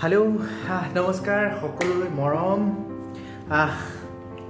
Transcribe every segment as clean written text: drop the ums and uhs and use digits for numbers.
Hello नमस्कार সকলোলৈ মৰম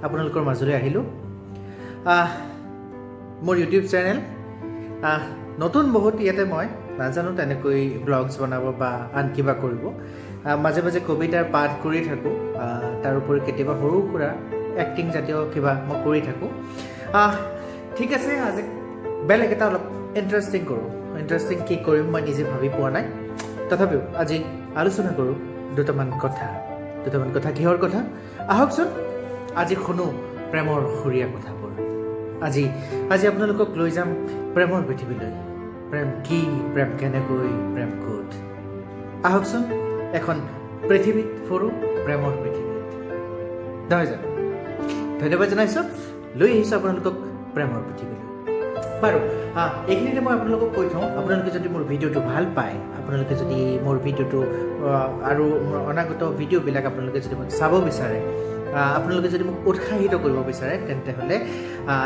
আপোনালোকৰ মাজলৈ আহিলো মোৰ ইউটিউব চেনেল নতুন বহুত ইয়াতে মই নাজানো তেনেকৈ ব্লগছ বনাব বা আন কিবা কৰিব মাজে মাজে কবিতাৰ পাঠ কৰি থাকো তাৰ উপৰি কেতিয়াবা সৰু সুৰা এক্টিং জাতীয় কিবা মই কৰি থাকো ঠিক আছে আজি বেলেগ এটা অলপ ইন্টাৰেষ্টিং কৰোঁ ইন্টাৰেষ্টিং কি কৰিম মই নিজে ভাবি পোৱা নাই তথাপিও আজি আলোচনা কৰোঁ দুটামান কথা কিহৰ কথা আহকচোন আজি শুনো প্ৰেমৰ খুৰীয়া কথাবোৰ আজি আপোনালোকক লৈ যাম প্ৰেমৰ পৃথিৱীলৈ প্ৰেম কি প্ৰেম কেনেকৈ প্ৰেম ক'ত আহকচোন এখন পৃথিৱীত ফুৰো প্ৰেমৰ পৃথিৱীত নহয় জানো ধন্যবাদ জনাইছোঁ লৈ আহিছোঁ আপোনালোকক প্ৰেমৰ পৃথিৱীলৈ বাৰু এইখিনিতে মই আপোনালোকক কৈ থওঁ আপোনালোকে যদি মোৰ ভিডিঅ'টো ভাল পায় আপোনালোকে যদি মোৰ ভিডিঅ'টো আৰু মোৰ অনাগত ভিডিঅ'বিলাক আপোনালোকে যদি মোক চাব বিচাৰে আপোনালোকে যদি মোক উৎসাহিত কৰিব বিচাৰে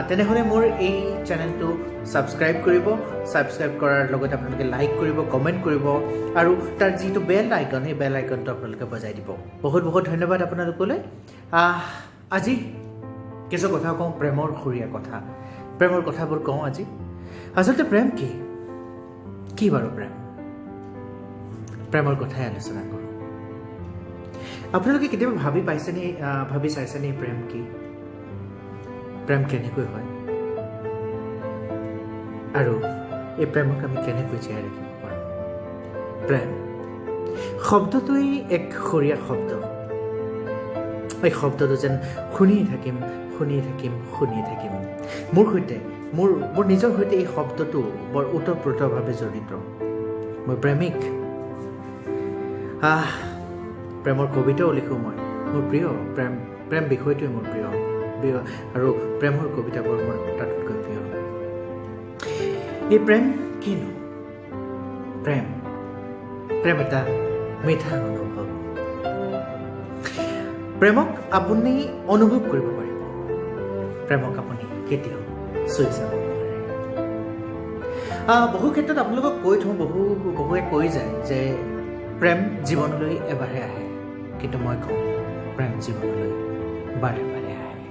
তেনেহ'লে মোৰ এই চেনেলটো ছাবস্ক্ৰাইব কৰিব ছাবস্ক্ৰাইব কৰাৰ লগতে আপোনালোকে লাইক কৰিব কমেণ্ট কৰিব আৰু তাৰ যিটো বেল আইকন সেই বেল আইকনটো আপোনালোকে বজাই দিব বহুত বহুত ধন্যবাদ আপোনালোকলৈ আজি কিছু কথা কওঁ প্ৰেমৰ খুৰীয়া কথা প্ৰেমৰ কথাবোৰ কওঁ আজি আচলতে প্ৰেম কি বাৰু প্ৰেমৰ কথাই আলোচনা কৰোঁ আপোনালোকে কেতিয়াবা ভাবি চাইছেনে প্ৰেম কি প্ৰেম কেনেকৈ হয় আৰু এই প্ৰেমক আমি কেনেকৈ জীয়াই ৰাখিব পাৰোঁ প্ৰেম শব্দটোৱেই এক সুৰীয়া শব্দ এই শব্দটো যেন শুনিয়ে থাকিম মোৰ সৈতে মোৰ নিজৰ সৈতে এই শব্দটো বৰ ওতঃপ্ৰোতভাৱে জড়িত মই প্ৰেমিক প্ৰেমৰ কবিতাও লিখোঁ মই মোৰ প্ৰিয় প্ৰেম বিষয়টোৱে মোৰ প্ৰিয় আৰু প্ৰেমৰ কবিতাবোৰ মোৰ আটাইতকৈ প্ৰিয় এই প্ৰেম কিনো প্ৰেম এটা মিঠা অনুভৱ প্ৰেমক আপুনি অনুভৱ কৰিব পাৰিব প্ৰেমক আপুনি কেতিয়াও চুই চাব নোৱাৰে বহু ক্ষেত্ৰত আপোনালোকক কৈ থওঁ বহুৱে কৈ যায় যে প্ৰেম জীৱনলৈ এবাৰহে আহে কিন্তু মই কওঁ প্ৰেম জীৱনলৈ বাৰে বাৰে আহে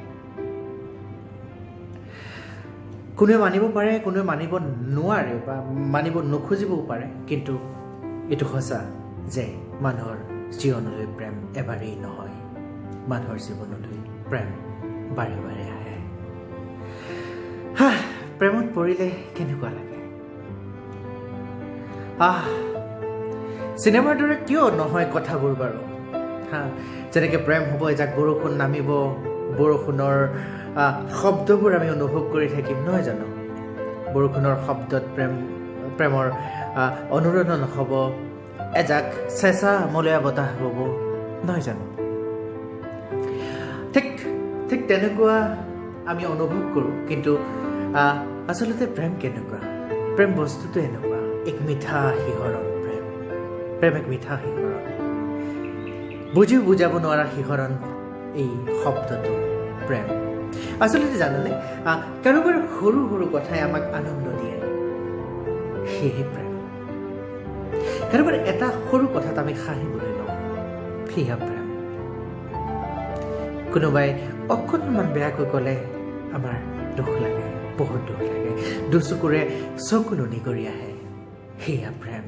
কোনোৱে মানিব পাৰে কোনোৱে মানিব নোৱাৰে বা মানিব নোখোজিবও পাৰে কিন্তু এইটো সঁচা যে মানুহৰ জীৱনলৈ প্ৰেম এবাৰেই নহয় মানুহৰ জীৱনলৈ প্ৰেম বাৰে বাৰে আহে প্ৰেমত পৰিলে কেনেকুৱা লাগে চিনেমাৰ দৰে কিয় নহয় কথাবোৰ বাৰু যেনেকৈ প্ৰেম হ'ব এজাক বৰষুণ নামিব বৰষুণৰ শব্দবোৰ আমি অনুভৱ কৰি থাকিম নহয় জানো বৰষুণৰ শব্দত প্ৰেমৰ অনুৰণন হ'ব এজাক চেঁচা মলয়া বতাহ হ'ব নহয় জানো ঠিক তেনেকুৱা আমি অনুভৱ কৰোঁ কিন্তু আচলতে প্ৰেম কেনেকুৱা প্ৰেম বস্তুটো এনেকুৱা এক মিঠা শিহৰণ প্ৰেম এক মিঠা শিহৰণ বুজিও বুজাব নোৱাৰা শিহৰণ এই শব্দটো প্ৰেম আচলতে জানেনে কাৰোবাৰ সৰু সৰু কথাই আমাক আনন্দ দিয়ে সেয়ে প্ৰেম কাৰোবাৰ এটা সৰু কথাত আমি হাঁহিবলৈ লওঁ সেয়া প্ৰেম কোনোবাই অকণমান বেয়াকৈ ক'লে আমাৰ দুখ লাগে বহুত দুখ লাগে দুচকুৰে চকুলো নিগৰি আহে সেয়া প্ৰেম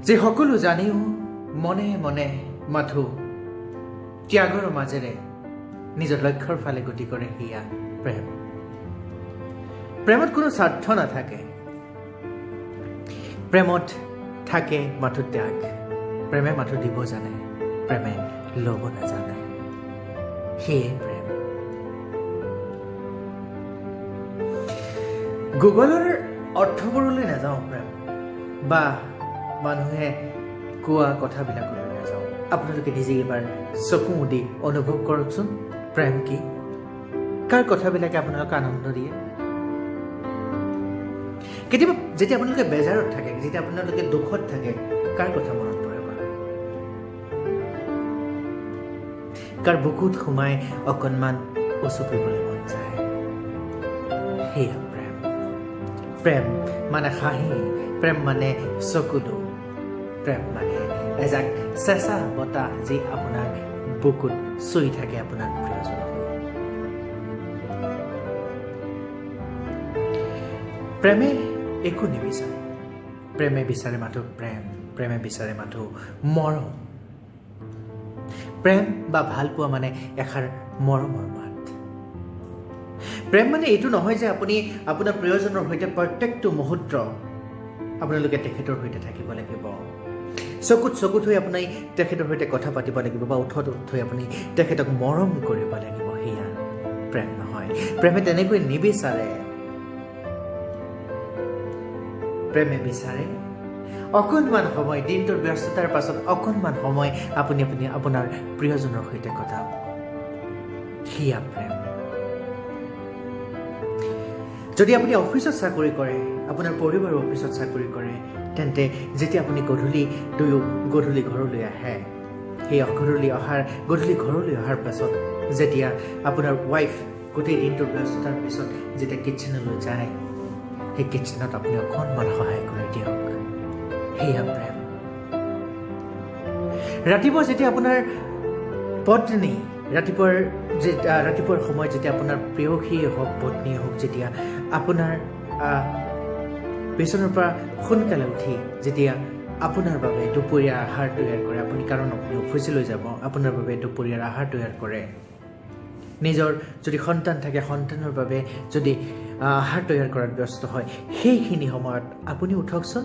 যে সকলো জানিও মনে মনে মাথো ত্যাগৰ মাজেৰে নিজৰ লক্ষ্যৰ ফালে গতি কৰে সেয়া প্ৰেমত কোনো স্বাৰ্থ নাথাকে প্ৰেমত থাকে মাথো ত্যাগ প্ৰেমে মাথো দিব জানে প্ৰেমে ল'ব নাজানে সেয়ে প্ৰেম গুগলৰ অৰ্থবোৰলৈ নাযাওঁ প্ৰেম বা মানুহে কোৱা কথাবিলাকলৈ নাযাওঁ আপোনালোকে নিজে এবাৰ চকু মুদি অনুভৱ কৰকচোন প্ৰেম কি কাৰ কথাবিলাকে আপোনালোকে আনন্দ দিয়ে কেতিয়াবা যেতিয়া আপোনালোকে বেজাৰত থাকে যেতিয়া আপোনালোকে দুখত থাকে কাৰ কথা মনত পৰে বাৰু কাৰ বুকুত সোমাই অকণমান উচুপিবলৈ মন যায় সেয়া প্ৰেম প্ৰেম মানে হাঁহি, প্ৰেম মানে চকুলো, প্ৰেম মানে এজাক চেঁচা বতাহ যি আপোনাৰ বুকুত চুই থাকে আপোনাৰ প্ৰিয়জনক। প্ৰেমে একো নিবিচাৰে, প্ৰেমে বিচাৰে মাথো প্ৰেম, প্ৰেমে বিচাৰে মাথো মৰম। প্ৰেম বা ভাল পোৱা মানে এষাৰ মৰমৰ মাত। প্ৰেম মানে এইটো নহয় যে আপুনি আপোনাৰ প্ৰিয়জনৰ সৈতে প্ৰত্যেকটো মুহূৰ্ত আপোনালোকে তেখেতৰ সৈতে থাকিব লাগিব, চকুত চকুত হৈ আপুনি তেখেতৰ সৈতে কথা পাতিব লাগিব বা ওঠত থৈ আপুনি তেখেতক মৰম কৰিব লাগিব। সেয়া প্ৰেম নহয়। প্ৰেমে তেনেকৈ নিবিচাৰে। প্ৰেমে বিচাৰে অকণমান সময়, দিনটোৰ ব্যস্ততাৰ পাছত অকণমান সময় আপুনি আপোনাৰ প্ৰিয়জনৰ সৈতে কথা। সেয়া প্ৰেম। যদি আপুনি অফিচত চাকৰি কৰে, আপোনাৰ পৰিবাৰৰ অফিচত চাকৰি কৰে, তেন্তে যেতিয়া আপুনি গধূলি ঘৰলৈ আহে, সেই গধূলি ঘৰলৈ অহাৰ পাছত যেতিয়া আপোনাৰ ৱাইফ গোটেই দিনটোৰ ব্যস্ততাৰ পিছত যেতিয়া কিটচেনলৈ যায়, সেই কিটচেনত আপুনি অকণমান সহায় কৰি দিয়ক। সেয়া প্ৰেম। ৰাতিপুৱা যেতিয়া আপোনাৰ পত্নী, ৰাতিপুৱাৰ সময়ত যেতিয়া আপোনাৰ প্ৰেয়সীয়ে হওক, পত্নীয়ে হওক, যেতিয়া আপোনাৰ বিচনাৰ পৰা সোনকালে উঠি যেতিয়া আপোনাৰ বাবে দুপৰীয়াৰ আহাৰ তৈয়াৰ কৰে, কাৰণ আপুনি অফিচলৈ যাব, আপোনাৰ বাবে দুপৰীয়াৰ আহাৰ তৈয়াৰ কৰে, নিজৰ যদি সন্তান থাকে সন্তানৰ বাবে যদি আহাৰ তৈয়াৰ কৰাত ব্যস্ত হয়, সেইখিনি সময়ত আপুনি উঠকচোন।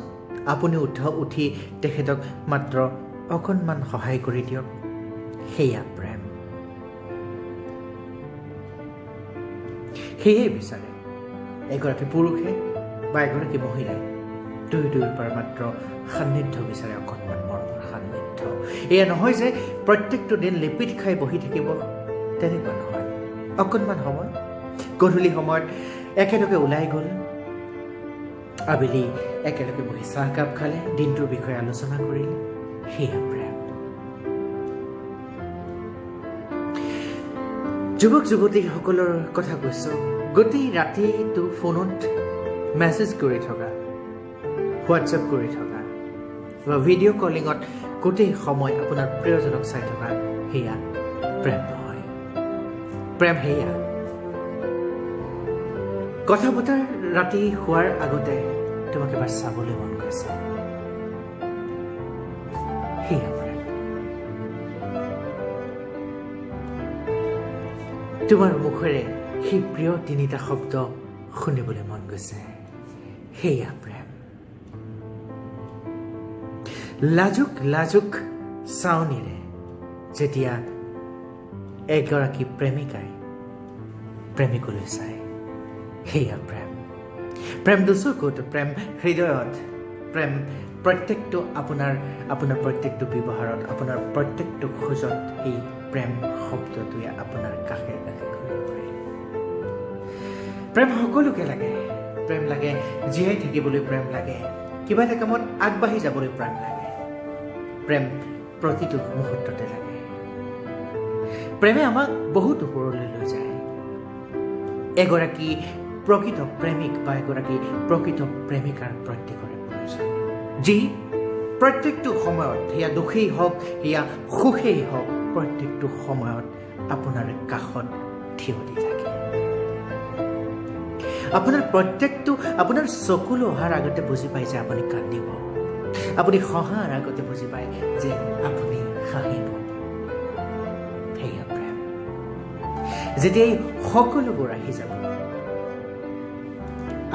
আপুনি উঠি তেখেতক মাত্ৰ অকণমান সহায় কৰি দিয়ক। সেয়া প্ৰেম। সেয়ে বিচাৰে এগৰাকী পুৰুষে বা এগৰাকী মহিলাই দুয়োৰ পৰা মাত্ৰ সান্নিধ্য বিচাৰে, অকণমান মৰমৰ সান্নিধ্য। এয়া নহয় যে প্ৰত্যেকটো দিন লিপিত খাই বহি থাকিব, তেনেকুৱা নহয়। অকণমান সময়, গধূলি সময়ত একেলগে ওলাই গ'ল, আবেলি একেলগে বহি চাহকাপ খালে, দিনটোৰ বিষয়ে আলোচনা কৰিলে, সেয়া প্ৰেম। যুৱক যুৱতীসকলৰ কথা কৈছোঁ, গোটেই ৰাতিটো ফোনত মেছেজ কৰি থকা, হোৱাটছএপ কৰি থকা বা ভিডিঅ' কলিঙত গোটেই সময় আপোনাৰ প্ৰিয়জনক চাই থকা, সেয়া প্ৰেম নহয়। প্ৰেম সেয়া কথা বতৰা ৰাতি শোৱাৰ আগতে তোমাক এবাৰ চাবলৈ মন গৈছে, সেয়া প্ৰেম। তোমাৰ মুখেৰে সেই প্ৰিয় তিনিটা শব্দ শুনিবলৈ মন গৈছে, সেয়া প্ৰেম। লাজুক চাউনিৰে যেতিয়া এগৰাকী প্ৰেমিকাই প্ৰেমিকলৈ চায়, সেয়া প্ৰেম। প্ৰেম দুচকুত, প্ৰেম হৃদয়ত, প্ৰেম প্ৰত্যেকটো আপোনাৰ প্ৰত্যেকটো ব্যৱহাৰত, আপোনাৰ প্ৰত্যেকটো খোজত এই প্ৰেম শব্দটোৱে আপোনাৰ কাষে কাষে ঘূৰি ফুৰে। প্ৰেম সকলোকে লাগে। প্ৰেম লাগে জীয়াই থাকিবলৈ, প্ৰেম লাগে কিবা এটা কামত আগবাঢ়ি যাবলৈ, প্ৰেম লাগে। প্ৰেম প্ৰতিটো মুহূৰ্ততে লাগে। প্ৰেমে আমাক বহুত ওপৰলৈ লৈ যায়। এগৰাকী প্ৰকৃত প্ৰেমিক বা এগৰাকী প্ৰকৃত প্ৰেমিকাৰ প্ৰত্যেকৰে প্ৰয়োজন, যি প্ৰত্যেকটো সময়ত, সেয়া দুখেই হওক সেয়া সুখেই হওক, প্ৰত্যেকটো সময়ত আপোনাৰ কাষত থিয় দি থাকে। আপোনাৰ চকুলো অহাৰ আগতে বুজি পায় যে আপুনি কান্দিব, আপুনি হহাৰ আগতে বুজি পায় যে আপুনি হাঁহিব। সেয়া প্ৰেম। যেতিয়া এই সকলোবোৰ আহি যাব,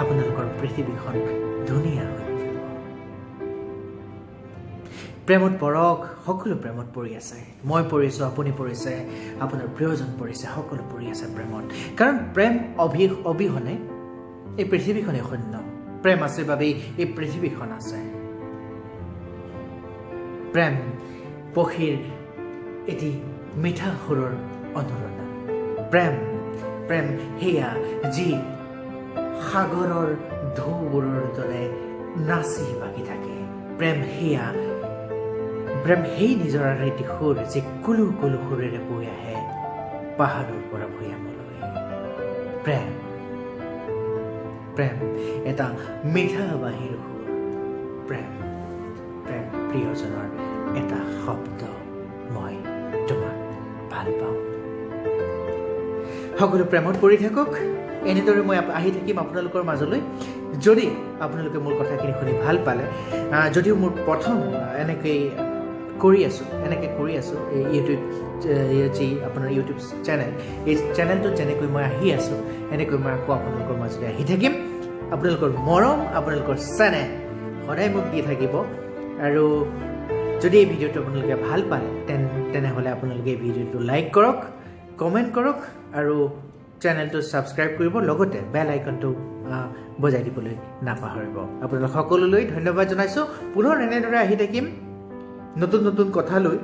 আপোনালোকৰ পৃথিৱীখন ধুনীয়া হৈ পৰিব। প্ৰেমত পৰক, সকলো প্ৰেমত পৰি আছে। মই পৰিছোঁ, আপুনি পৰিছে, আপোনাৰ প্ৰিয়জন পৰিছে, সকলো পৰি আছে প্ৰেমত। কাৰণ প্ৰেম অবিহনে এই পৃথিৱীখনেই শূন্য। প্ৰেম আছে বাবেই এই পৃথিৱীখন আছে। প্ৰেম পক্ষীৰ এটি মিঠা সুৰৰ অনুৰণন। প্ৰেম সেয়া যি সাগৰৰ ঢৌবোৰৰ দৰে নাচি বাগি থাকে। প্ৰেম সেই নিজৰাৰ এটি সুৰ যি কুলু কুলু সুৰেৰে বৈ আহে পাহাৰৰ পৰা ভৈয়ামলৈ। প্ৰেম এটা মিঠা বাঁহীৰ সুৰ প্ৰেম প্ৰেম প্ৰিয়জনৰ এটা শব্দ মই তোমাক ভাল পাওঁ সকলো প্ৰেমত পৰি থাকক এনেদৰে মই আহি থাকিম আপোনালোকৰ মাজলৈ যদি আপোনালোকে মোৰ কথাখিনি শুনি ভাল পালে যদিও মোৰ প্ৰথম এনেকৈ কৰি আছোঁ এই ইউটিউব যি আপোনাৰ ইউটিউব চেনেল এই চেনেলটোত যেনেকৈ মই আহি আছোঁ এনেকৈ মই আকৌ আপোনালোকৰ মাজলৈ আহি থাকিম আপোনালোকৰ মৰম আপোনালোকৰ চেনেল সদায় মোক দি থাকিব আৰু যদি এই ভিডিঅ'টো আপোনালোকে ভাল পালে তেনেহ'লে আপোনালোকে এই ভিডিঅ'টো লাইক কৰক কমেণ্ট কৰক আৰু চেনেলটো ছাবস্ক্ৰাইব কৰিব লগতে বেল আইকনটো বজাই দিবলৈ নাপাহৰিব আপোনালোক সকলোলৈ ধন্যবাদ জনাইছোঁ পুনৰ এনেদৰে আহি থাকিম নতুন নতুন কথা লৈ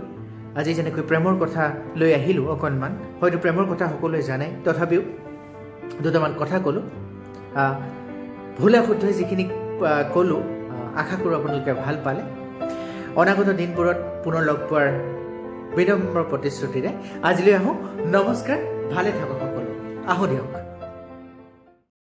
আজি যেনেকৈ প্ৰেমৰ কথা লৈ আহিলোঁ অকণমান হয়তো প্ৰেমৰ কথা সকলোৱে জানে তথাপিও দুটামান কথা ক'লোঁ ভুলে শুদ্ধই যিখিনি ক'লোঁ আশা কৰোঁ আপোনালোকে ভাল পালে অনাগত দিনবোৰত পুনৰ লগ পোৱাৰ বিনম্ৰ প্ৰতিশ্ৰুতিৰে আজিলৈ আহোঁ নমস্কাৰ ভালে থাকক সকলো আহোঁ দিয়ক